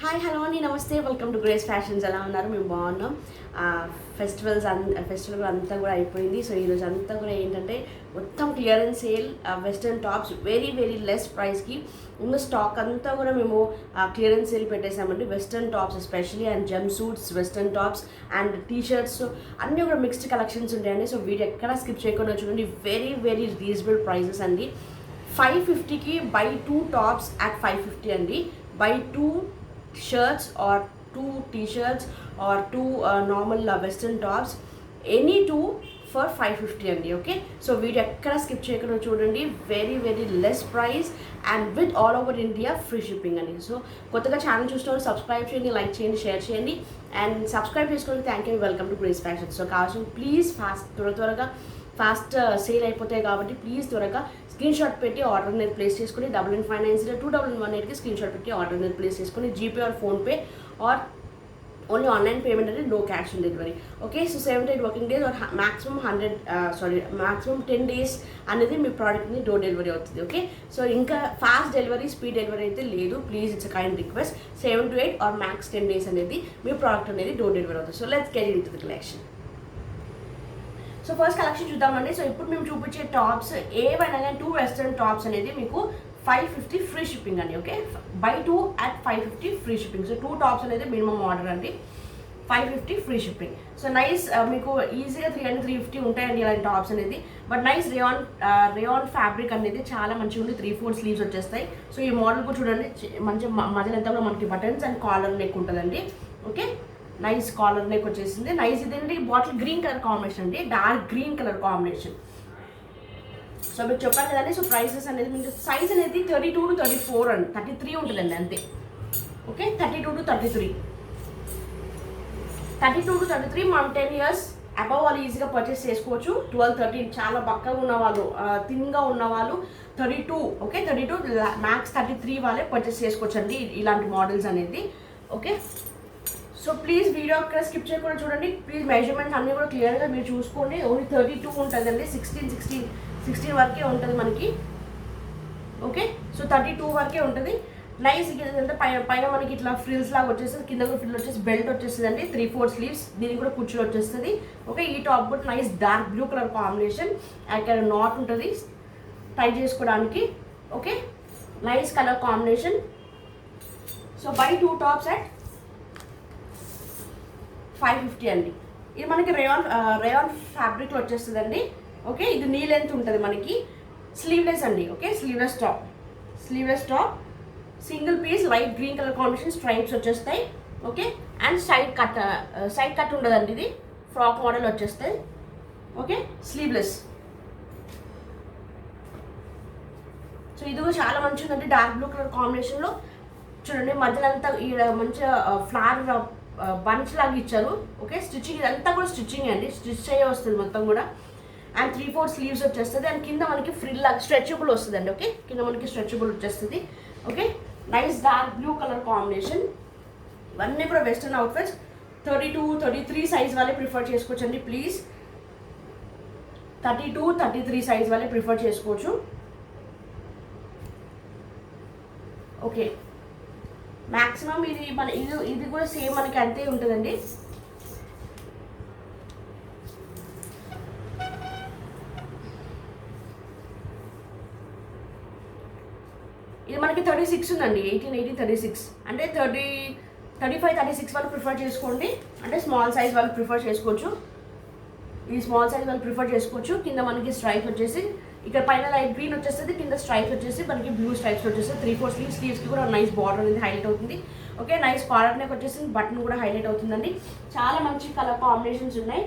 Hi hello అండి, నమస్తే, welcome to grace fashions. ఎలా ఉన్నారు? మేము బాగున్నాం. ఫెస్టివల్ అంతా కూడా అయిపోయింది. సో ఈరోజు అంతా కూడా ఏంటంటే మొత్తం clearance sale, western tops very very less ప్రైస్కి ఉన్న స్టాక్ అంతా కూడా మేము క్లియరెన్స్ సేల్ పెట్టేసామండి. Western tops especially and jumpsuits, western tops and t shirts అన్నీ కూడా మిక్స్డ్ కలెక్షన్స్ ఉంటాయండి. సో వీడియో ఎక్కడ స్కిప్ చేయకుండా చూడండి. వెరీ వెరీ రీజనబుల్ ప్రైజెస్ అండి. 550కి బై 2 టాప్స్ అట్ 550 అండి. Buy 2 shirts or 2 t-shirts or 2 normal western tops, any two for 550 అండి. Okay, so video ఎక్కడ స్కిప్ చేయకుండా చూడండి. Very very less price and with all over India free shipping అండి. So కొత్తగా channel చూస్తున్నారు, subscribe చేయండి, like చేయండి, షేర్ చేయండి అండ్ సబ్స్క్రైబ్ చేసుకోండి. Thank you, welcome to grace fashion. So కావాల్సిన ప్లీజ్ త్వరగా ఫాస్ట్ సేల్ అయిపోతాయి కాబట్టి ప్లీజ్ త్వరగా స్క్రీన్ షాట్ పెట్టి ఆర్డర్ అనేది ప్లేస్ చేసుకుని 9959021118కి స్క్రీన్ షాట్ పెట్టి ఆర్డర్ అనేది ప్లేస్ చేసుకుని GPay are PhonePe are only online payment అనేది no cash on delivery. Okay, so 7 to 8 working days or maximum 10 days అనేది మీ ప్రోడక్ట్ని డోర్ డెలివరీ అవుతుంది. ఓకే, సో ఇంకా ఫాస్ట్ డెలివరీ, స్పీడ్ డెలివరీ అయితే లేదు. Please it's kind request. 7 to 8 or max 10 days అనేది మీ ప్రోడక్ట్ అనేది డోర్ డెలివరీ అవుతుంది. So let's get into the collection. So first collection చూద్దామండి. సో ఇప్పుడు మేము చూపించే టాప్స్ ఏవైనా కానీ 2 వెస్ట్రన్ టాప్స్ అనేది మీకు 550 ఫ్రీ షిప్పింగ్ అండి. Okay, by 2 at 550 free shipping. So 2 tops అనేది మినిమం ఆర్డర్ అండి. 550 ఫ్రీ షిప్పింగ్. సో నైస్, మీకు ఈజీగా 300-350 ఉంటాయండి ఇలాంటి టాప్స్ అనేది. బట్ నైస్ రేయాన్ ఫ్యాబ్రిక్ అనేది చాలా మంచిగా ఉంది. 3/4 స్లీవ్స్ వచ్చేస్తాయి. సో ఈ మోడల్ కూడా చూడండి, మంచి మధ్యలో ఎంత కూడా మనకి బటన్స్ అండ్ కాలర్ నెక్ ఉంటుందండి. ఓకే, నైస్ కాలర్ నెక్ వచ్చేసింది. నైస్ ఇదేంటి బాటిల్ గ్రీన్ కలర్ కాంబినేషన్ అండి, dark green colour combination. So మీకు చెప్పాను కదండి. సో ప్రైసెస్ అనేది మీకు సైజ్ అనేది 32 to 34 అండి, 33 ఉంటుందండి అంతే. ఓకే, 32 to 33 మనం 10 years అబవ్ వాళ్ళు ఈజీగా పర్చేస్ చేసుకోవచ్చు. 12-13 చాలా బక్కగా ఉన్న వాళ్ళు, థిన్గా ఉన్న వాళ్ళు 32, ఓకే 32 మ్యాక్స్ 33 వాళ్ళే పర్చేస్ చేసుకోవచ్చు అండి ఇలాంటి మోడల్స్ అనేది. ఓకే, సో ప్లీజ్ వీడియో అక్కడ స్కిప్ చేయకుండా చూడండి. ప్లీజ్ మెజర్మెంట్స్ అన్నీ కూడా క్లియర్గా మీరు చూసుకోండి. ఓన్లీ 32 ఉంటుందండి, 16 వరకే ఉంటుంది మనకి. ఓకే, సో 32 వరకే ఉంటుంది. నైస్. ఇదంతా పైన మనకి ఇట్లా ఫ్రిల్స్ లాగా వచ్చేస్తుంది, కింద కూడా ఫ్రిల్ వచ్చేసి బెల్ట్ వచ్చేస్తుంది అండి. 3/4 స్లీవ్స్, దీనికి కూడా కుర్చీలు వచ్చేస్తుంది. ఓకే, ఈ టాప్ కూడా nice dark blue colour combination. అక్కడ నాట్ ఉంటుంది టై చేసుకోవడానికి. Okay, nice colour combination. So by 2 tops at 550 అండి. ఇది మనకి రేయాన్ ఫ్యాబ్రిక్లో వచ్చేస్తుందండి. ఓకే, ఇది నీ లెంత్ ఉంటుంది మనకి. స్లీవ్లెస్ అండి. Okay, sleeveless top single piece light green colour combination stripes వచ్చేస్తాయి. ఓకే, అండ్ సైడ్ కట్ ఉండదండి, ఇది ఫ్రాక్ మోడల్ వచ్చేస్తాయి. Okay, sleeveless. సో ఇది కూడా చాలా మంచిగా ఉందండి, డార్క్ బ్లూ కలర్ కాంబినేషన్లో. చూడండి మధ్యలో అంతా మంచిగా ఫ్లవర్ బంచ్ లాగా ఇచ్చారు. ఓకే, స్టిచ్చింగ్ ఇదంతా కూడా స్టిచ్చింగ్ అండి, స్టిచ్ అయ్యే వస్తుంది మొత్తం కూడా. అండ్ 3/4 స్లీవ్స్ వచ్చేస్తుంది. అండ్ కింద మనకి ఫ్రిల్ లాగా స్ట్రెచబుల్ వస్తుంది అండి. ఓకే, కింద మనకి స్ట్రెచబుల్ వచ్చేస్తుంది. Okay, nice dark blue colour combination. ఇవన్నీ కూడా వెస్టర్న్ అవుట్ఫిట్స్. 32-33 సైజ్ వాళ్ళే ప్రిఫర్ చేసుకోవచ్చు అండి. ప్లీజ్ 32-33 సైజ్ వాళ్ళే ప్రిఫర్ చేసుకోవచ్చు. ఓకే, మ్యాక్సిమం ఇది కూడా సేమ్ మనకి అంతే ఉంటుందండి. ఇది మనకి 36 ఉందండి, 18, 36 అంటే 35-36 వాళ్ళు ప్రిఫర్ చేసుకోండి. అంటే స్మాల్ సైజ్ వాళ్ళు ప్రిఫర్ చేసుకోవచ్చు. ఇది స్మాల్ సైజ్ వాళ్ళు ప్రిఫర్ చేసుకోవచ్చు. కింద మనకి స్ట్రైప్స్ వచ్చేసి ఇక్కడ పైన లైట్ గ్రీన్ వచ్చేస్తుంది, కింద స్ట్రైప్స్ వచ్చేసి మనకి బ్లూ స్ట్రైప్స్ వచ్చేసి 3/4 స్లీవ్స్కి కూడా నైస్ బార్డర్ అనేది హైలైట్ అవుతుంది. ఓకే, నైస్ కాలర్ నెక్ వచ్చేసి బటన్ కూడా హైలైట్ అవుతుందండి. చాలా మంచి కలర్ కాంబినేషన్స్ ఉన్నాయి.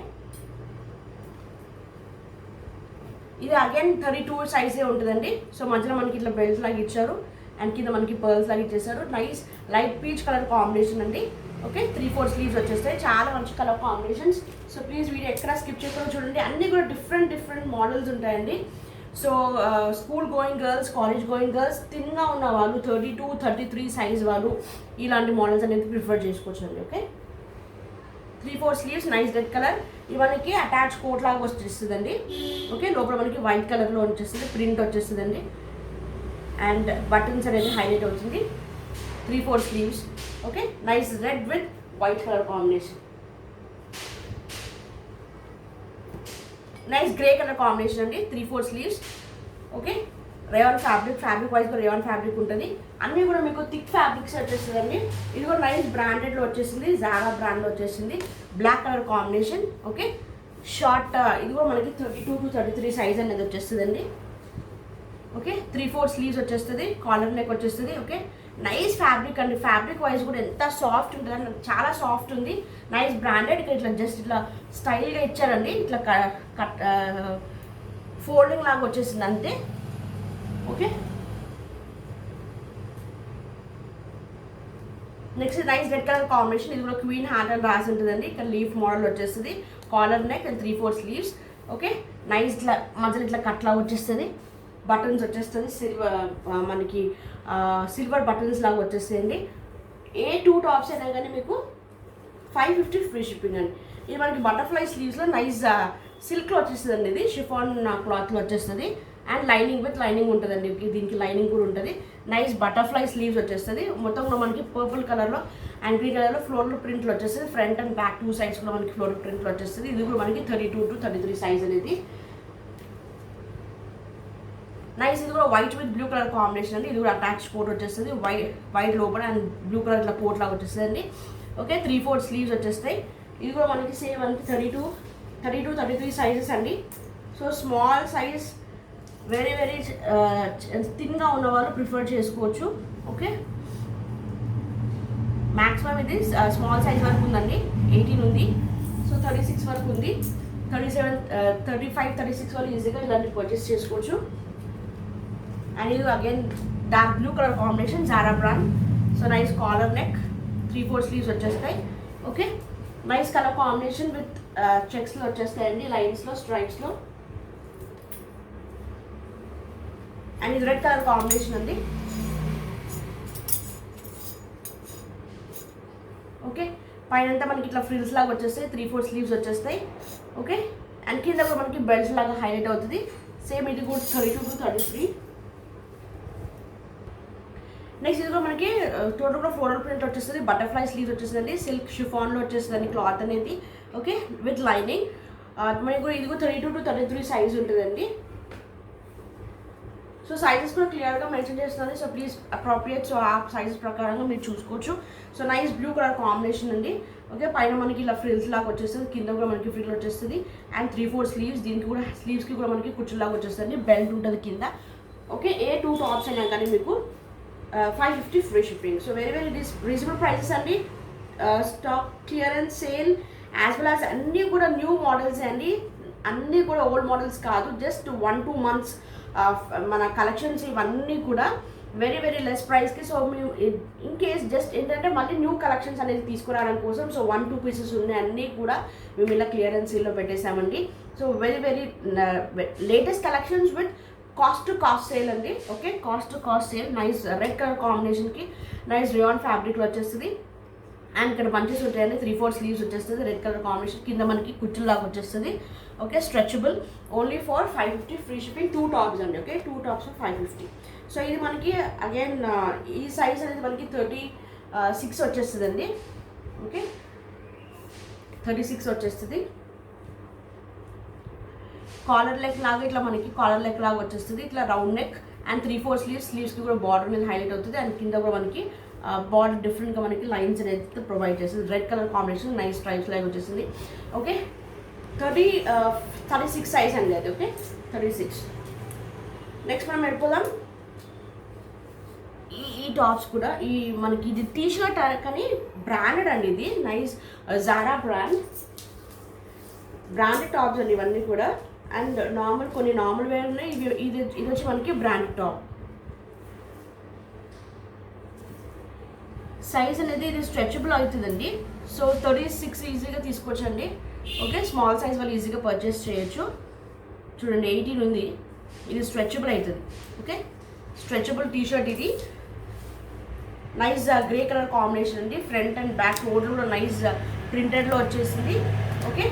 ఇది అగైన్ 32 సైజే ఉంటుందండి. సో మధ్యలో మనకి ఇట్లా బెల్ట్ లాగా ఇచ్చారు అండ్ కింద మనకి పర్ల్స్ లాగా ఇచ్చేసారు. Nice light peach colour combination అండి. ఓకే, 3/4 స్లీవ్స్ వచ్చేస్తాయి. చాలా మంచి colour combinations. So please video ఎక్కడ స్కిప్ చేయకుండా చూడండి. అన్నీ కూడా డిఫరెంట్ మోడల్స్ ఉంటాయండి. So school going girls, college going girls, థిన్గా ఉన్న వాళ్ళు 32-33 సైజ్ వాళ్ళు ఇలాంటి మోడల్స్ అనేది ప్రిఫర్ చేసుకోవచ్చు అండి. Okay, 3/4 sleeves, nice red colour. ఇది మనకి అటాచ్ కోట్ లాగా వచ్చేస్తుందండి. ఓకే, లోపల మనకి వైట్ కలర్లో వచ్చేస్తుంది, ప్రింట్ వచ్చేస్తుందండి. అండ్ బటన్స్ అనేది హైలైట్ అవుతుంది. 3/4 sleeves. Okay, nice red with white colour combination, nice grey colour combination అండి. 3/4 స్లీవ్స్. ఓకే, రేయాన్ ఫ్యాబ్రిక్ వైజ్గా రేయాన్ ఫ్యాబ్రిక్ ఉంటుంది. అన్నీ కూడా మీకు థిక్ ఫ్యాబ్రిక్స్ వచ్చేస్తుందండి. ఇది కూడా నైస్ బ్రాండెడ్లో వచ్చేసింది, జారా బ్రాండ్లో వచ్చేసింది, black colour combination. Okay, short ఇది కూడా మనకి 32 to 33 సైజ్ అనేది వచ్చేస్తుందండి. ఓకే, 3/4 స్లీవ్స్ వచ్చేస్తుంది, కాలర్ నెక్ వచ్చేస్తుంది. ఓకే, నైస్ ఫ్యాబ్రిక్ అండి. ఫ్యాబ్రిక్ వైజ్ కూడా ఎంత సాఫ్ట్ ఉంటుంది, చాలా సాఫ్ట్ ఉంది. Nice branded. ఇట్లా జస్ట్ ఇట్లా స్టైల్గా ఇచ్చారండి, ఇట్లా కట్ ఫోల్డింగ్ లాగా వచ్చేసింది అంతే. Okay, next nice red colour combination. ఇది కూడా క్వీన్ హార్ట్ అని రాసి ఉంటుందండి. ఇక్కడ లీఫ్ మోడల్ వచ్చేస్తుంది, collar neck and 3/4 sleeves. Okay, nice ఇట్లా మధ్యలో ఇట్లా కట్లా వచ్చేస్తుంది, బటన్స్ వచ్చేస్తుంది, మనకి సిల్వర్ బటన్స్ లాగా వచ్చేస్తాయండి. ఏ 2 టాప్స్ అయినా కానీ మీకు 550 ఫ్రీ షిప్పింగ్ అండి. ఇది మనకి బటర్ఫ్లై స్లీవ్స్లో నైస్ సిల్క్లో వచ్చేస్తుంది అండి. ఇది షిఫాన్ క్లాత్లో వచ్చేస్తుంది అండ్ లైనింగ్ విత్ లైనింగ్ ఉంటుందండి. దీనికి లైనింగ్ కూడా ఉంటుంది. నైస్ బటర్ఫ్లై స్లీవ్స్ వచ్చేస్తుంది. మొత్తంలో మనకి పర్పుల్ కలర్లో అండ్ గ్రీన్ కలర్లో ఫ్లోరల్ ప్రింట్లు వచ్చేస్తుంది. ఫ్రంట్ అండ్ బ్యాక్ 2 సైడ్స్ కూడా మనకి ఫ్లోరల్ ప్రింట్లు వచ్చేస్తుంది. ఇది కూడా మనకి 32 to 33 సైజ్ అనేది. నైస్. ఇది కూడా white with blue colour combination అండి. ఇది కూడా అటాచ్ కోట్ వచ్చేస్తుంది, వైట్ లోపల అండ్ బ్లూ కలర్ ఇట్లా కోట్ లాగా వచ్చేస్తుంది అండి. ఓకే, 3/4 స్లీవ్స్ వచ్చేస్తాయి. ఇది కూడా మనకి సేమ్ మనకి 32-33 సైజెస్ అండి. So small size very very థిన్గా ఉన్న వాళ్ళు ప్రిఫర్ చేసుకోవచ్చు. ఓకే, మ్యాక్సిమం ఇది స్మాల్ సైజ్ వరకు ఉందండి, 18 ఉంది. సో 36 వరకు ఉంది, 37, 35, 36 వాళ్ళు ఈజీగా ఇలాంటి పర్చేస్ చేసుకోవచ్చు. అండ్ ఇది again dark blue colour combination, Zara brand. So nice collar neck, 3/4 sleeves వచ్చేస్తాయి. Okay, nice colour combination with చెక్స్లో వచ్చేస్తాయండి, లైన్స్లో, స్ట్రైప్స్లో. అండ్ ఇది రెడ్ కలర్ కాంబినేషన్ అండి. ఓకే, పైన అంతా మనకి ఇట్లా ఫ్రిల్స్ లాగా వచ్చేస్తాయి, 3/4 స్లీవ్స్ వచ్చేస్తాయి. ఓకే, అండ్ కింద కూడా మనకి బెల్ట్ లాగా హైలైట్ అవుతుంది. సేమ్ ఇది కూడా 32 to 33. నెక్స్ట్ ఇది కూడా మనకి టోటల్ కూడా ఫ్లోరల్ ప్రింట్ వచ్చేస్తుంది, బటర్ఫ్లై స్లీవ్స్ వచ్చేస్తుంది, సిల్క్ షిఫాన్లో వచ్చేస్తుంది క్లాత్ అనేది. Okay, with lining. మనకి కూడా ఇది కూడా 32 to 33 సైజ్ ఉంటుందండి. సో సైజెస్ కూడా క్లియర్గా మెన్షన్ చేస్తుంది. సో ప్లీజ్ అప్రోప్రియేట్, సో ఆ సైజెస్ ప్రకారంగా మీరు చూసుకోవచ్చు. So nice blue colour combination అండి. ఓకే, పైన మనకి ఇలా ఫ్రిల్స్ లాగా వచ్చేస్తుంది, కింద కూడా మనకి ఫ్రిల్ వచ్చేస్తుంది అండ్ 3/4 స్లీవ్స్. దీనికి కూడా స్లీవ్స్కి కూడా మనకి కుచ్చులాగా వచ్చేస్తుంది, బెల్ట్ ఉంటుంది కింద. ఓకే, ఏ 2 టాప్స్ అయినా కానీ మీకు 550 free shipping. So very very reasonable prices అండి. Stock clearance sale as well as అన్నీ కూడా న్యూ మోడల్స్ అండి, అన్నీ కూడా ఓల్డ్ మోడల్స్ కాదు. జస్ట్ 1-2 months మన కలెక్షన్స్ ఇవన్నీ కూడా వెరీ వెరీ లెస్ ప్రైస్కి. సో మేము ఇన్ కేస్ జస్ట్ ఏంటంటే మళ్ళీ న్యూ కలెక్షన్స్ అనేది తీసుకురావడం కోసం సో 1-2 పీసెస్ ఉన్నాయి అన్నీ కూడా మేము ఇలా క్లియరెన్స్ సేల్లో పెట్టేసామండి. So very very latest collections with cost to cost sale అండి. Okay, cost to cost sale. Nice red colour కాంబినేషన్కి నైస్ రియాన్ ఫ్యాబ్రిక్లో వచ్చేస్తుంది అండ్ ఇక్కడ బంచెస్ ఉంటాయండి, 3/4 స్లీవ్స్ వచ్చేస్తుంది, రెడ్ కలర్ కాంబినేషన్, కింద మనకి కుచ్చులాగా వచ్చేస్తుంది. Okay, stretchable, only for 550 free shipping. 2 tops అండి. Okay, 2 tops 550. సో ఇది మనకి అగైన్ ఈ సైజ్ అనేది మనకి 36 వచ్చేస్తుందండి. ఓకే, 36 వచ్చేస్తుంది. కాలర్ నెక్ లాగా ఇట్లా మనకి కాలర్ నెక్ లాగా వచ్చేస్తుంది, ఇట్లా రౌండ్ నెక్ అండ్ 3/4 స్లీవ్స్కి కూడా బార్డర్ మీద హైలైట్ అవుతుంది అండ్ కింద కూడా మనకి బార్డర్ డిఫరెంట్గా మనకి లైన్స్ అనేది ప్రొవైడ్ చేస్తుంది. Red colour combination, nice stripes లాగా వచ్చేసింది. ఓకే, 36 సైజ్ అండి అది. ఓకే, 36. నెక్స్ట్ మనం వెళ్ళిపోదాం. ఈ టాప్స్ కూడా ఈ మనకి ఇది టీ షర్ట్ కానీ బ్రాండెడ్ అండి, ఇది నైస్ జారా బ్రాండెడ్ టాప్స్ అండి ఇవన్నీ కూడా. అండ్ కొన్ని నార్మల్ వేర్ ఉన్నాయి, ఇది వచ్చి మనకి బ్రాండెడ్ టాప్. సైజ్ అనేది ఇది స్ట్రెచబుల్ అవుతుందండి. సో 36 ఈజీగా తీసుకోవచ్చండి. ఓకే, స్మాల్ సైజ్ వాళ్ళు ఈజీగా పర్చేస్ చేయొచ్చు. చూడండి 18 ఉంది, ఇది స్ట్రెచబుల్ అవుతుంది. ఓకే, స్ట్రెచబుల్ టీ షర్ట్ ఇది. నైస్ గ్రే కలర్ కాంబినేషన్ అండి. ఫ్రంట్ అండ్ బ్యాక్ రోడ్ కూడా నైస్ ప్రింటెడ్లో వచ్చేసింది. ఓకే,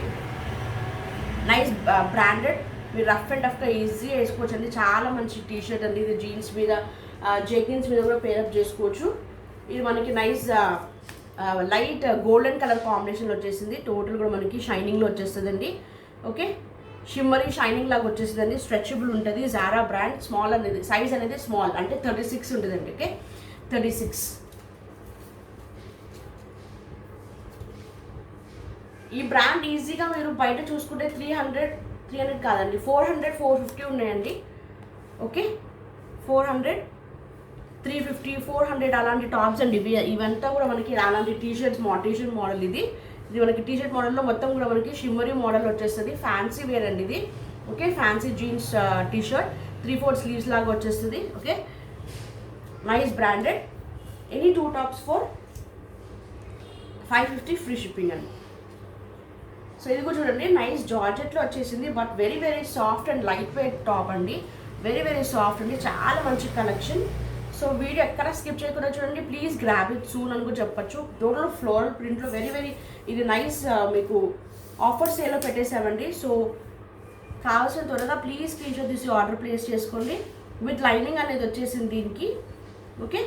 నైస్ బ్రాండెడ్, మీరు రఫ్ అండ్ టఫ్గా ఈజీగా వేసుకోవచ్చు అండి. చాలా మంచి టీ షర్ట్ అండి ఇది. జీన్స్ మీద జెగిన్స్ మీద కూడా పేరప్ చేసుకోవచ్చు. ఇది మనకి నైస్ లైట్ గోల్డెన్ కలర్ కాంబినేషన్లో వచ్చేసింది. టోటల్ కూడా మనకి షైనింగ్లో వచ్చేస్తుందండి. ఓకే, షిమ్మరీ షైనింగ్ లాగా వచ్చేసిందండి. స్ట్రెచబుల్ ఉంటుంది. Zara brand. స్మాల్ అనేది సైజ్ అనేది స్మాల్ అంటే 36 ఉంటుందండి. ఓకే, 36. ఈ బ్రాండ్ ఈజీగా మీరు బయట చూసుకుంటే 300 కాదండి, 400 450 ఉన్నాయండి. ఓకే, 400 350 400 అలాంటి టాప్స్ అండి ఇవంతా కూడా మనకి అలాంటి టీషర్ట్ మోడల్. ఇది మనకి టీషర్ట్ మోడల్లో మొత్తం కూడా మనకి షిమ్మరీ మోడల్ వచ్చేస్తుంది. ఫ్యాన్సీ వేర్ అండి ఇది. Okay, fancy jeans t shirt 3/4 sleeves లాగా వచ్చేస్తుంది. Okay, nice branded. Any 2 tops for 550 free shipping అండి. సో ఇది కూడా చూడండి, నైస్ జార్జెట్లో వచ్చేసింది. But very very soft and lightweight top అండి. వెరీ వెరీ సాఫ్ట్ అండి. చాలా మంచి కలెక్షన్. సో వీడియో ఎక్కడ స్కిప్ చేయకుండా చూడండి. ప్లీజ్ గ్రాబ్ ఇట్ సూన్ అని కూడా చెప్పచ్చు. టోటల్ ఫ్లోరల్ ప్రింట్లో వెరీ వెరీ ఇది నైస్ మీకు ఆఫర్ సేల్లో పెట్టేసామండి. సో కావాల్సిన త్వరగా ప్లీజ్ స్క్రీన్షాట్ తీసి ఆర్డర్ ప్లేస్ చేసుకోండి. విత్ లైనింగ్ అనేది వచ్చేసింది దీనికి. ఓకే,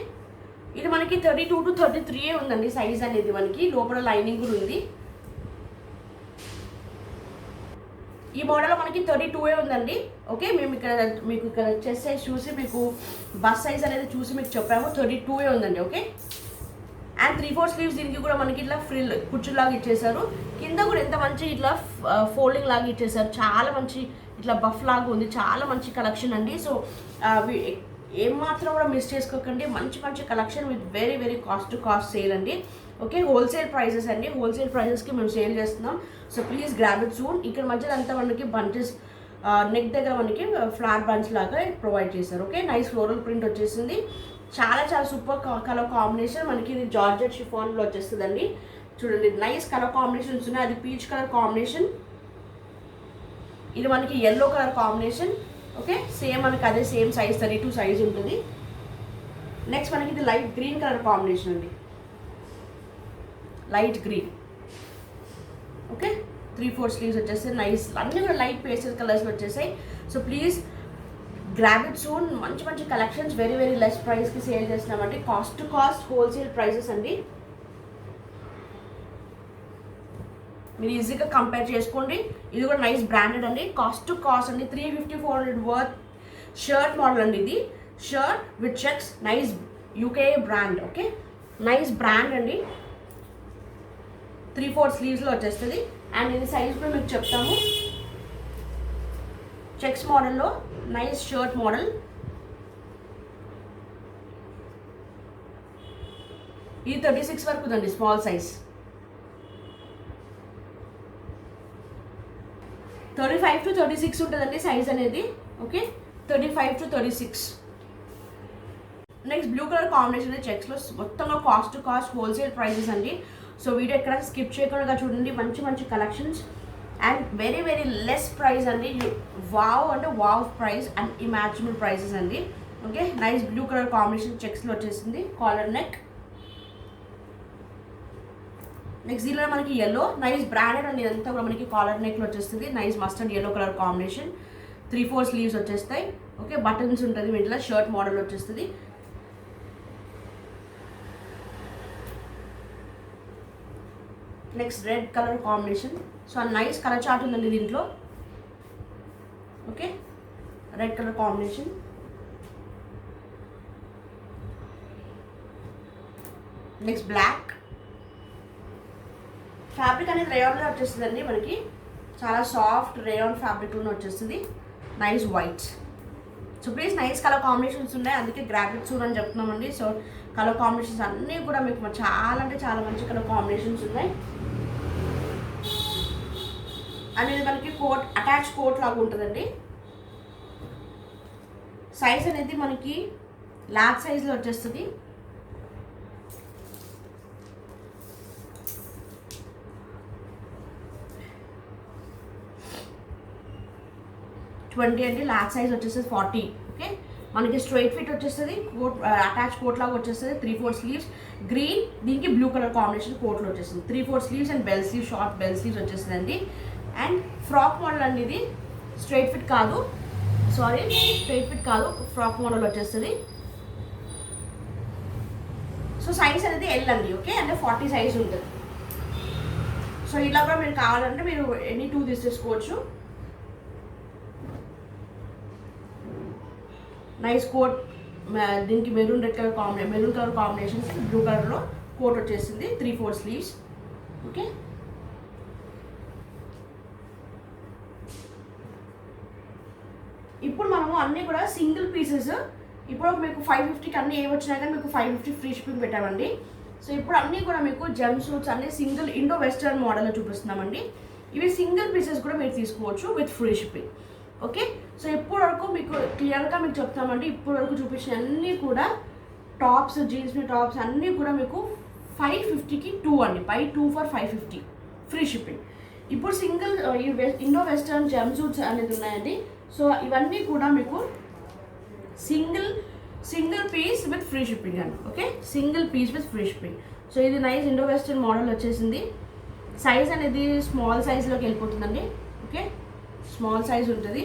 ఇది మనకి 32 to 33 ఉందండి సైజ్ అనేది. మనకి లోపల లైనింగ్ కూడా ఉంది. ఈ మోడల్లో మనకి 32 ఉందండి. ఓకే, మేము మీకు ఇక్కడ చెస్ట్ సైజ్ చూసి మీకు బస్ సైజ్ అనేది చూసి మీకు చెప్పాము. 32 ఉందండి. ఓకే, అండ్ 3/4 స్లీవ్స్ దీనికి కూడా మనకి ఇట్లా ఫ్రిల్ కుచ్చులాగా ఇచ్చేసారు. కింద కూడా ఎంత మంచి ఇట్లా ఫోల్డింగ్ లాగా ఇచ్చేసారు. చాలా మంచి ఇట్లా బఫ్ లాగా ఉంది. చాలా మంచి కలెక్షన్ అండి. సో ఏమాత్రం కూడా మిస్ చేసుకోకండి. మంచి మంచి collection with very very cost sale అండి. ఓకే, హోల్సేల్ ప్రైజెస్ అండి. హోల్సేల్ ప్రైజెస్కి మేము సేల్ చేస్తున్నాం. So please grab it soon. ఇక్కడ మధ్యలో అంతా మనకి బంచెస్ నెక్ దగ్గర మనకి ఫ్లాట్ బంచ్ లాగా ప్రొవైడ్ చేశారు. ఓకే, నైస్ ఫ్లోరల్ ప్రింట్ వచ్చేసింది. చాలా చాలా సూపర్ కలర్ కాంబినేషన్. మనకి ఇది జార్జెట్ షిఫాన్లో వచ్చేస్తుందండి. చూడండి, నైస్ కలర్ కాంబినేషన్స్ ఉన్నాయి. అది పీచ్ కలర్ కాంబినేషన్, ఇది మనకి yellow colour combination. Okay, same మనకి అదే సేమ్ సైజ్ 32 సైజ్ ఉంటుంది. నెక్స్ట్ మనకి ఇది లైట్ గ్రీన్ కలర్ కాంబినేషన్ అండి. Light green. ఓకే, 3/4 స్లీవ్స్ వచ్చేస్తాయి. నైస్ అన్నీ కూడా లైట్ పేస్టల్ కలర్స్ వచ్చేసాయి. So please grab it soon. మంచి మంచి కలెక్షన్స్ వెరీ వెరీ లెస్ ప్రైస్కి సేల్ చేస్తున్నామండి. Cost to cost wholesale prices అండి. మీరు ఈజీగా కంపేర్ చేసుకోండి. ఇది కూడా నైస్ బ్రాండెడ్ అండి. కాస్ట్ టు కాస్ట్ అండి. 350 400 వర్త్ షర్ట్ మోడల్ అండి. ఇది shirt with checks. Nice UK brand. Okay, nice brand అండి. 3/4 స్లీవ్స్లో వచ్చేస్తుంది. అండ్ ఇది సైజ్ కూడా మీకు చెప్తాము. చెక్స్ మోడల్లో నైస్ షర్ట్ మోడల్. ఇది 36 వరకు ఉందండి స్మాల్ సైజ్. 35 to 36 ఉంటుందండి సైజ్ అనేది. Okay, 35 to 36. Next blue colour combination చెక్స్లో మొత్తంగా cost to cost wholesale prices అండి. సో వీడియో ఎక్కడ స్కిప్ చేయకుండా చూడండి. మంచి మంచి collections and very very less price అండి. వావ్ అంటే wow price and imaginable prices అండి. Okay, nice blue colour combination చెక్స్లో వచ్చేసింది. Collar neck. నెక్స్ట్ దీనిలో మనకి ఎల్లో నైస్ బ్రాండెడ్ అండి. ఇదంతా కూడా మనకి కాలర్ నెక్లో వచ్చేస్తుంది. Nice mustard yellow colour combination. 3/4 sleeves వచ్చేస్తాయి. ఓకే, బటన్స్ ఉంటుంది. వీటిలో షర్ట్ మోడల్ వచ్చేస్తుంది. Next red colour combination. So nice colour chart ఉందండి దీంట్లో. Okay, red colour combination. Next black. Fabric అనేది రేయాన్లో వచ్చేస్తుందండి. మనకి చాలా సాఫ్ట్ రేయాన్ ఫ్యాబ్రిక్లోనే వచ్చేస్తుంది. Nice white. So please nice colour combinations ఉన్నాయి. అందుకే గ్రాబ్ ఇట్ సూన్ అని చెప్తున్నామండి. సో కలర్ కాంబినేషన్స్ అన్నీ కూడా మీకు చాలా అంటే చాలా మంచి కలర్ కాంబినేషన్స్ ఉన్నాయి. అనేది మనకి కోట్ అటాచ్ కోట్ లాగా ఉంటుందండి. సైజ్ అనేది మనకి లార్జ్ సైజ్లో వచ్చేస్తుంది. $20 అండి. లార్జ్ సైజ్ వచ్చేస్తుంది 40. ఓకే, మనకి స్ట్రైట్ ఫిట్ వచ్చేస్తుంది. కోట్ అటాచ్ కోట్ లాగా వచ్చేస్తుంది. 3/4 స్లీవ్స్ గ్రీన్. దీనికి బ్లూ కలర్ కాంబినేషన్ కోట్లో వచ్చేస్తుంది. 3/4 sleeves and bell slew short bell sleeves వచ్చేస్తుంది అండి. అండ్ ఫ్రాక్ మోడల్ అండి. ఇది స్ట్రైట్ ఫిట్ కాదు, స్ట్రైట్ ఫిట్ కాదు, ఫ్రాక్ మోడల్ వచ్చేస్తుంది. సో సైజ్ అనేది ఎల్ అండి, ఓకే, అంటే 40 సైజ్ ఉంటుంది. సో ఇలా కూడా మీరు కావాలంటే మీరు ఎనీ 2 తీసేసుకోవచ్చు. నైస్ కోట్, దీనికి మెరూన్ కలర్ కాంబినేషన్ బ్లూ కలర్లో కోట్ వచ్చేసింది, 3/4 స్లీవ్స్. ఓకే, ఇప్పుడు మనము అన్నీ కూడా సింగిల్ పీసెస్, ఇప్పుడు మీకు 550కి అన్నీ ఏ వచ్చినా కానీ మీకు 550 ఫ్రీ షిప్పింగ్ పెట్టామండి. సో ఇప్పుడు అన్నీ కూడా మీకు జెమ్ సూట్స్ అన్నీ సింగిల్ ఇండో వెస్టర్న్ మోడల్లో చూపిస్తున్నామండి. ఇవి సింగిల్ పీసెస్ కూడా మీరు తీసుకోవచ్చు with free shipping. Okay, so ఇప్పటి వరకు మీకు క్లియర్గా మీకు చెప్తామండి. ఇప్పటి వరకు చూపించిన అన్నీ కూడా టాప్స్, జీన్స్ టాప్స్ అన్నీ కూడా మీకు 550కి 2 అండి, బై 2 for 550 ఫ్రీ షిప్పింగ్. ఇప్పుడు single Indo western jumpsuits అనేది ఉన్నాయండి. సో ఇవన్నీ కూడా మీకు single piece with free shipping అండి. Okay, single piece with free shipping. So ఇది నైస్ ఇండో వెస్టర్న్ మోడల్ వచ్చేసింది. సైజ్ అనేది స్మాల్ సైజ్లోకి వెళ్ళిపోతుందండి. ఓకే, స్మాల్ సైజ్ ఉంటుంది.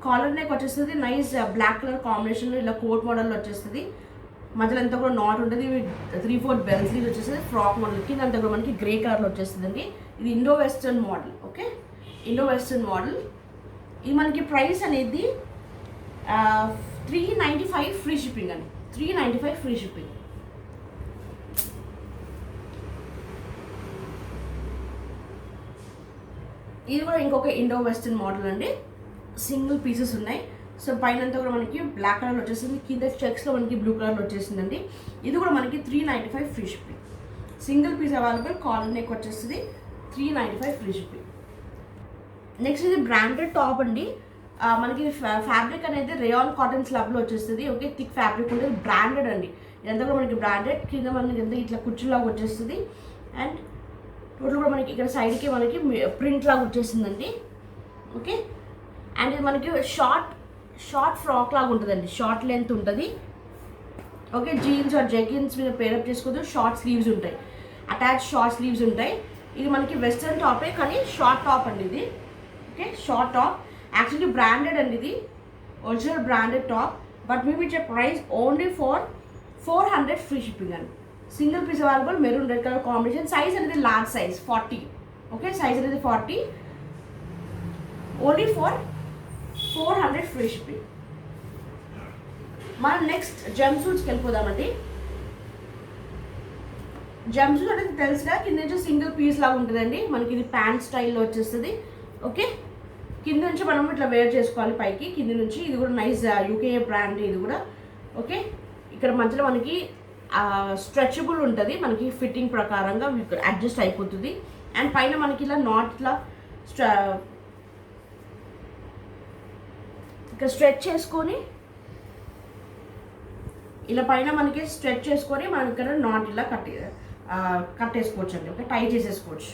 కాలర్ నెక్ వచ్చేస్తుంది, నైస్ బ్లాక్ కలర్ కాంబినేషన్లో ఇలా కోట్ మోడల్లో వచ్చేస్తుంది. మధ్యలో అంతా కూడా నాట్ ఉంటుంది. 3/4 బెల్ స్లీవ్ వచ్చేస్తుంది, ఫ్రాక్ మోడల్. కింద అంతా కూడా మనకి గ్రే కలర్లో వచ్చేస్తుంది అండి. ఇది Indo western model. Okay, Indo western model. ఇది మనకి ప్రైస్ అనేది 395 ఫ్రీ షిప్పింగ్ అండి, 395 ఫ్రీ షిప్పింగ్. ఇది కూడా ఇంకొక ఇండో వెస్టర్న్ మోడల్ అండి, సింగిల్ పీసెస్ ఉన్నాయి. సో పైన అంతా కూడా మనకి బ్లాక్ కలర్ వచ్చేసింది, కింద చెక్స్లో మనకి బ్లూ కలర్ వచ్చేసిందండి. ఇది కూడా మనకి 395 free shipping. Single piece available, collar neck వచ్చేస్తుంది, 395 ఫ్రీ షిప్పింగ్. నెక్స్ట్ ఇది బ్రాండెడ్ టాప్ అండి. మనకి ఫ్యాబ్రిక్ అనేది రేయాన్ కాటన్ స్లబ్లో వచ్చేస్తుంది. ఓకే, థిక్ ఫ్యాబ్రిక్ ఉంటుంది, బ్రాండెడ్ అండి. ఇదంతా కూడా మనకి బ్రాండెడ్. కింద మనకి ఎంత ఇట్లా కుర్చీలాగా వచ్చేస్తుంది. అండ్ టోటల్ కూడా మనకి ఇక్కడ సైడ్కి మనకి ప్రింట్ లాగా వచ్చేసిందండి. ఓకే, అండ్ ఇది మనకి షార్ట్ ఫ్రాక్ లాగా ఉంటుందండి, షార్ట్ లెంత్ ఉంటుంది. ఓకే, జీన్స్ ఆర్ జెగిన్స్ మీద పేరప్ చేసుకోవచ్చు. షార్ట్ స్లీవ్స్ ఉంటాయి, అటాచ్ షార్ట్ స్లీవ్స్ ఉంటాయి. ఇది మనకి వెస్ట్రన్ టాపే కానీ షార్ట్ టాప్ అండి ఇది. Okay, short top actually branded అండి, ఇది ఒరిజినల్ బ్రాండెడ్ టాప్. బట్ మేము ఇచ్చే price only for 400 free shipping అండి. Single piece available, maroon red colour combination. Size అనేది లార్జ్ సైజ్ 40. ఓకే, సైజ్ అనేది 40, ఓన్లీ ఫర్ 400 ఫ్రీ షిప్పింగ్. మనం నెక్స్ట్ జెమ్ సూట్స్కి వెళ్ళిపోదామండి. జెమ్ సూట్ అనేది తెలుసుగా, కింద నుంచి సింగిల్ పీస్ లాగా ఉంటుందండి. మనకి ఇది ప్యాంట్ స్టైల్లో వచ్చేస్తుంది. ఓకే, కింద నుంచి మనం ఇట్లా వేర్ చేసుకోవాలి పైకి, కింద నుంచి. ఇది కూడా నైస్ యూకే బ్రాండ్ ఇది కూడా. ఓకే, ఇక్కడ మధ్యలో మనకి స్ట్రెచబుల్ ఉంటుంది, మనకి ఫిట్టింగ్ ప్రకారంగా అడ్జస్ట్ అయిపోతుంది. అండ్ పైన మనకి ఇలా నాట్ ఇట్లా ఇక్కడ స్ట్రెచ్ చేసుకొని, ఇలా పైన మనకి స్ట్రెచ్ చేసుకొని మనం ఇక్కడ నాట్ ఇలా కట్టేసుకోవచ్చు అండి. ఓకే, టై చేసేసుకోవచ్చు.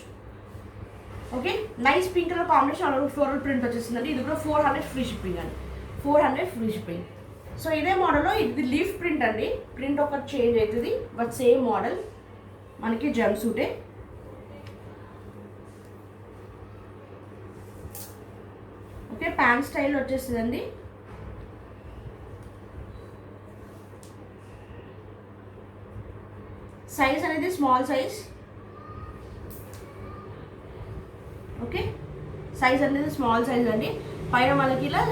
Okay, nice pink colour combination, floral print వచ్చేసిందండి. ఇది కూడా 400 ఫ్రీ షిప్పింగ్ అండి, 400 ఫ్రీ షిప్పింగ్. సో ఇదే మోడల్లో ఇది లీఫ్ ప్రింట్ అండి, ప్రింట్ ఒకటి చేంజ్ అవుతుంది, బట్ సేమ్ మోడల్ మనకి జెమ్ సూటే. ఓకే, ప్యాంట్ స్టైల్ వచ్చేస్తుందండి. సైజ్ అనేది స్మాల్ సైజ్. ఓకే, సైజ్ అనేది స్మాల్ సైజ్ అండి. పైన మనకి ఇలా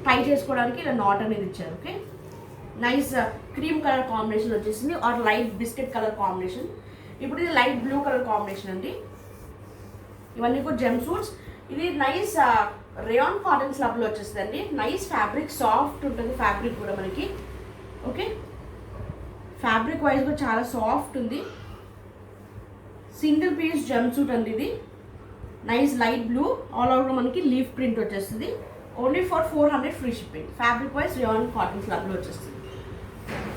టై చేసుకోవడానికి ఇలా నాట్ అనేది ఇచ్చారు. Okay, nice cream colour combination వచ్చేసింది, or light biscuit colour combination. ఇప్పుడు ఇది లైట్ బ్లూ కలర్ కాంబినేషన్ అండి. ఇవన్నీ కూడా జెమ్ సూట్స్. ఇది నైస్ రేయాన్ కాటన్ స్లబ్లో వచ్చేస్తుంది అండి. నైస్ ఫ్యాబ్రిక్, సాఫ్ట్ ఉంటుంది ఫ్యాబ్రిక్ కూడా మనకి. ఓకే, ఫ్యాబ్రిక్ వైజ్ కూడా చాలా సాఫ్ట్ ఉంది. సింగిల్ పీస్ జెమ్ సూట్ అండి ఇది. Nice light blue, all over మనకి లీఫ్ ప్రింట్ వచ్చేస్తుంది. Only for 400 free shipping. Fabric wise rayon cotton స్లబ్లో వచ్చేస్తుంది.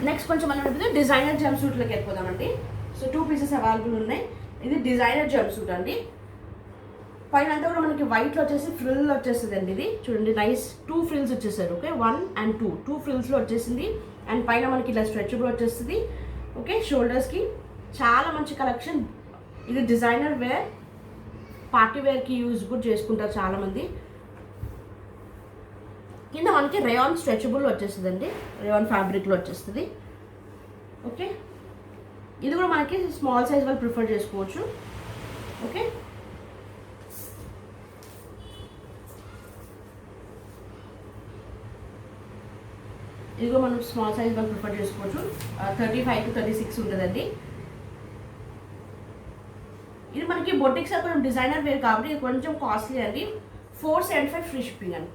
నెక్స్ట్ కొంచెం మనం డిజైనర్ జెమ్ సూట్లోకి వెళ్ళిపోదామండి. సో 2 పీసెస్ అవైలబుల్ ఉన్నాయి. ఇది డిజైనర్ జెమ్ సూట్ అండి. పైన అంతా కూడా మనకి వైట్లో వచ్చేసి ఫ్రిల్ వచ్చేస్తుంది అండి. ఇది చూడండి, నైస్ 2 ఫ్రిల్స్ వచ్చేసారు. ఓకే, 1 and 2 ఫ్రిల్స్లో వచ్చేసింది. అండ్ పైన మనకి ఇలా స్ట్రెచబుల్ వచ్చేస్తుంది. ఓకే, షోల్డర్స్కి చాలా మంచి కలెక్షన్. ఇది డిజైనర్ వేర్, పార్టీ వేర్కి యూజ్ కూడా చేసుకుంటారు చాలామంది. కింద మనకి రేయాన్ స్ట్రెచబుల్ వచ్చేస్తుంది అండి, రేయాన్ ఫ్యాబ్రిక్లో వచ్చేస్తుంది. ఓకే, ఇది కూడా మనకి స్మాల్ సైజ్ వాళ్ళు ప్రిఫర్ చేసుకోవచ్చు. ఓకే, ఇదిగో మనం స్మాల్ సైజ్ వాళ్ళు ప్రిఫర్ చేసుకోవచ్చు. 35 to 36 ఉంటుందండి. ఇది మనకి బొటిక్స్ కొంచెం డిజైనర్ వేర్ కాబట్టి ఇది కొంచెం కాస్ట్లీ అండి. 475 ఫ్రీ షిప్పింగ్ అండి.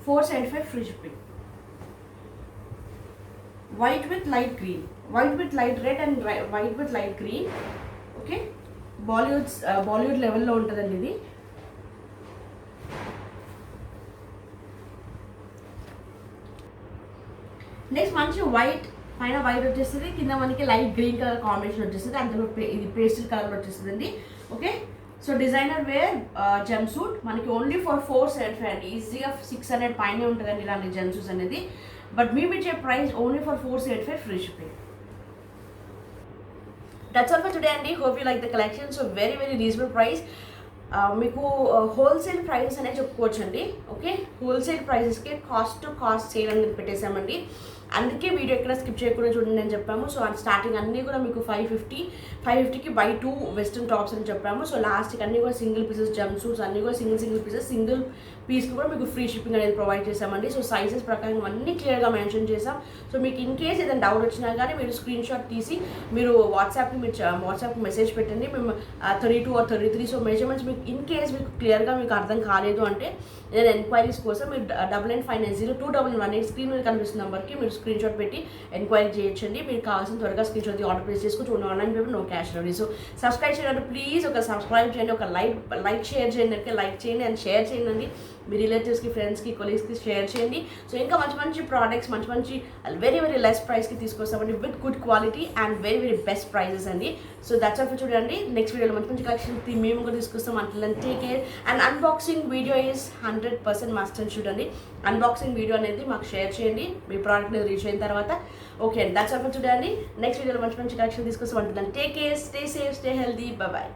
475 free shipping. White with light green, white with light red and white with light green. Okay, Bollywood లెవెల్లో ఉంటుందండి ఇది. నెక్స్ట్ మంచి వైట్ పైన వైట్ వచ్చేస్తుంది, కింద మనకి లైట్ గ్రీన్ కలర్ కాంబినేషన్ వచ్చేస్తుంది, అందులో ఇది పేస్టల్ కలర్ వచ్చేస్తుంది అండి. Okay, so designer wear jumpsuit మనకి ఓన్లీ ఫర్ 475 అండి. ఈజీగా 600 పైనే ఉంటుందండి ఇలాంటి జంప్ సూట్స్ అనేది. బట్ మేము ఇచ్చే price only for 475 free shipping. That's all for today అండి. Hope you like the collection. So very reasonable price. మీకు హోల్సేల్ ప్రైజెస్ అనేది చెప్పుకోవచ్చు అండి. ఓకే, హోల్సేల్ ప్రైజెస్కి కాస్ట్ టు కాస్ట్ సేల్ అనేది పెట్టేసామండి. అందుకే వీడియో ఎక్కడ స్కిప్ చేయకుండా చూడండి అని చెప్పాము. సో స్టార్టింగ్ అన్నీ కూడా మీకు 550కి బై 2 వెస్ట్రన్ టాప్స్ అని చెప్పాము. సో లాస్ట్కి అన్నీ కూడా సింగిల్ పీసెస్ జంప్ సూట్స్ అన్నీ కూడా సింగిల్ పీసెస్, సింగిల్ పీస్కి కూడా మీకు ఫ్రీ షిప్పింగ్ అనేది ప్రొవైడ్ చేసామండి. సో సైజెస్ ప్రకారం అన్నీ క్లియర్గా మెన్షన్ చేసాం. సో మీకు ఇన్ కేస్ ఏదైనా డౌట్ వచ్చినా కానీ మీరు స్క్రీన్ షాట్ తీసి మీరు వాట్సాప్కి మెసేజ్ పెట్టండి. మేము 32 or 33 సో మెజర్మెంట్స్ మీకు ఇన్ కేస్ మీకు క్లియర్గా మీకు అర్థం కాలేదు అంటే ఏదైనా ఎంక్వైరీస్ కోసం మీరు 9959021118 స్క్రీన్ మీద కనిపిస్తున్న నెంబర్కి మీరు స్క్రీన్ షాట్ పెట్టి ఎంక్వైరీ చేయొచ్చండి. మీరు కావాల్సిన త్వరగా స్క్రీన్ షాట్ ఆర్డర్ ప్లేస్ చేసుకోవచ్చు. Online payment, no cash delivery. So subscribe చేయండి, ప్లీజ్ ఒక సబ్స్క్రైబ్ చేయండి, ఒక లైక్ షేర్ చేయండి, అంటే లైక్ చేయండి అండ్ షేర్ చేయండి. మీ రిలేటివ్స్కి, ఫ్రెండ్స్కి, కొలీగ్స్కి షేర్ చేయండి. సో ఇంకా మంచి ప్రోడక్ట్స్ మంచి వెరీ లెస్ ప్రైస్కి తీసుకొస్తామండి with good quality and very best prices అండి. సో దట్స్ ఆల్ ఫర్ చూడండి. నెక్స్ట్ వీడియోలో మంచి కలెక్షన్ మేము కూడా తీసుకొస్తాం. అంటున్నాం take care. And unboxing video is 100% must అని చూడండి. అన్బాక్సింగ్ వీడియో అనేది మాకు షేర్ చేయండి మీ ప్రోడక్ట్ మీద రీచ్ అయిన తర్వాత. ఓకే అండి, దట్స్ ఆల్ ఫర్ చూడండి. నెక్స్ట్ వీడియోలో మంచి కలెక్షన్ తీసుకొస్తాం. అంటున్నాం take care, stay safe, stay healthy, by.